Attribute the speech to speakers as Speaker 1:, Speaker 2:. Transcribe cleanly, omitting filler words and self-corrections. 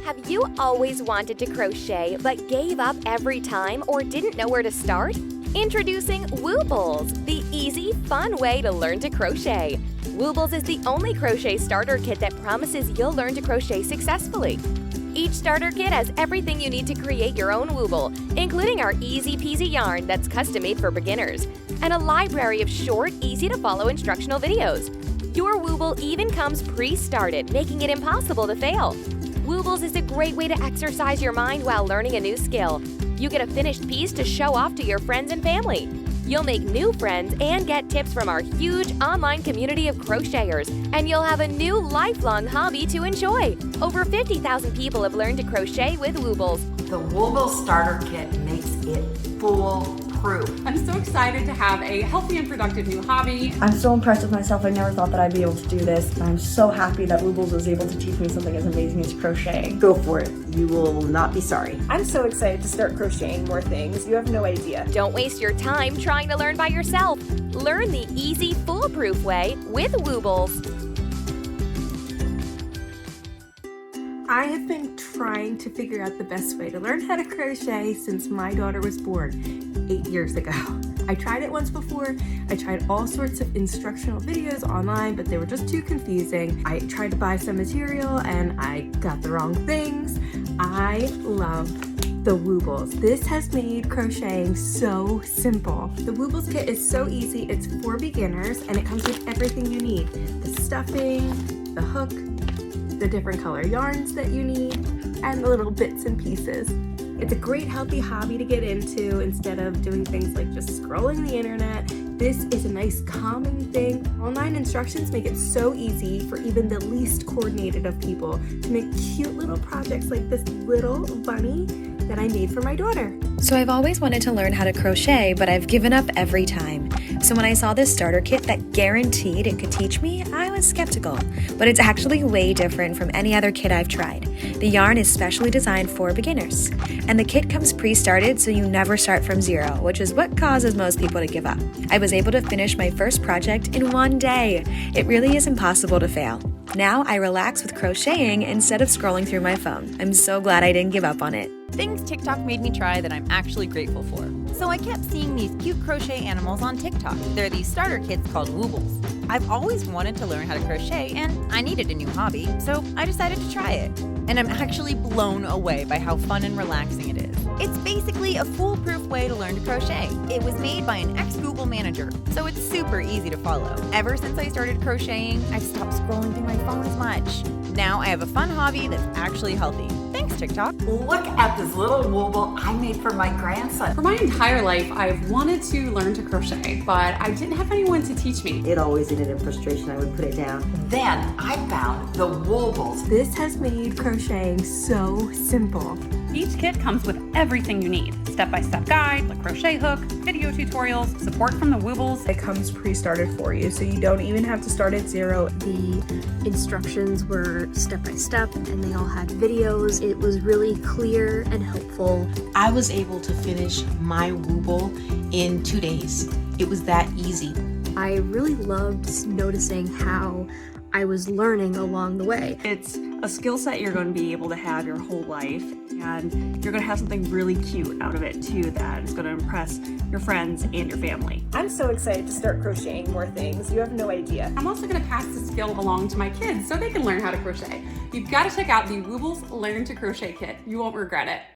Speaker 1: Have you always wanted to crochet but gave up every time or didn't know where to start? Introducing Woobles, the easy, fun way to learn to crochet. Woobles is the only crochet starter kit that promises you'll learn to crochet successfully. Each starter kit has everything you need to create your own Wooble, including our easy-peasy yarn that's custom-made for beginners, and a library of short, easy-to-follow instructional videos. Your Wooble even comes pre-started, making it impossible to fail. Woobles is a great way to exercise your mind while learning a new skill. You get a finished piece to show off to your friends and family. You'll make new friends and get tips from our huge online community of crocheters, and you'll have a new lifelong hobby to enjoy. Over 50,000 people have learned to crochet with Woobles.
Speaker 2: The Wooble starter kit makes it foolproof.
Speaker 3: I'm so excited to have a healthy and productive new hobby.
Speaker 4: I'm so impressed with myself. I never thought that I'd be able to do this. I'm so happy that Woobles was able to teach me something as amazing as crocheting.
Speaker 5: Go for it. You will not be sorry.
Speaker 6: I'm so excited to start crocheting more things. You have no idea.
Speaker 1: Don't waste your time trying to learn by yourself. Learn the easy, foolproof way with Woobles.
Speaker 7: I have been trying to figure out the best way to learn how to crochet since my daughter was born 8 years ago. I tried it once before. I tried all sorts of instructional videos online, but they were just too confusing. I tried to buy some material and I got the wrong things. I love the Woobles. This has made crocheting so simple. The Woobles kit is so easy. It's for beginners and it comes with everything you need. The stuffing, the hook, the different color yarns that you need, and the little bits and pieces. It's a great healthy hobby to get into instead of doing things like just scrolling the internet. This is a nice calming thing. Online instructions make it so easy for even the least coordinated of people to make cute little projects like this little bunny that I made for my daughter.
Speaker 8: So I've always wanted to learn how to crochet, but I've given up every time. So when I saw this starter kit that guaranteed it could teach me, I was skeptical. But it's actually way different from any other kit I've tried. The yarn is specially designed for beginners. And the kit comes pre-started so you never start from zero, which is what causes most people to give up. I was able to finish my first project in one day. It really is impossible to fail. Now I relax with crocheting instead of scrolling through my phone. I'm so glad I didn't give up on it.
Speaker 9: Things TikTok made me try that I'm actually grateful for. So I kept seeing these cute crochet animals on TikTok. They're these starter kits called Woobles. I've always wanted to learn how to crochet and I needed a new hobby, so I decided to try it. And I'm actually blown away by how fun and relaxing it is. It's basically a foolproof way to learn to crochet. It was made by an ex-Google manager, so it's super easy to follow. Ever since I started crocheting, I've stopped scrolling through my phone as much. Now I have a fun hobby that's actually healthy. Thanks, TikTok.
Speaker 2: Look at this little Wooble I made for my grandson.
Speaker 3: For my entire life, I've wanted to learn to crochet, but I didn't have anyone to teach me.
Speaker 5: It always ended in frustration. I would put it down.
Speaker 2: Then I found the Woobles.
Speaker 7: This has made crocheting so simple.
Speaker 3: Each kit comes with everything you need. Step-by-step guide, the crochet hook, video tutorials, support from the Woobles.
Speaker 6: It comes pre-started for you, so you don't even have to start at zero.
Speaker 10: The instructions were step-by-step and they all had videos. It was really clear and helpful.
Speaker 11: I was able to finish my Wooble in 2 days. It was that easy.
Speaker 10: I really loved noticing how I was learning along the way.
Speaker 6: It's a skill set you're going to be able to have your whole life, and you're going to have something really cute out of it too that is going to impress your friends and your family. I'm so excited to start crocheting more things. You have no idea.
Speaker 3: I'm also going to pass the skill along to my kids so they can learn how to crochet. You've got to check out the Woobles Learn to Crochet Kit. You won't regret it.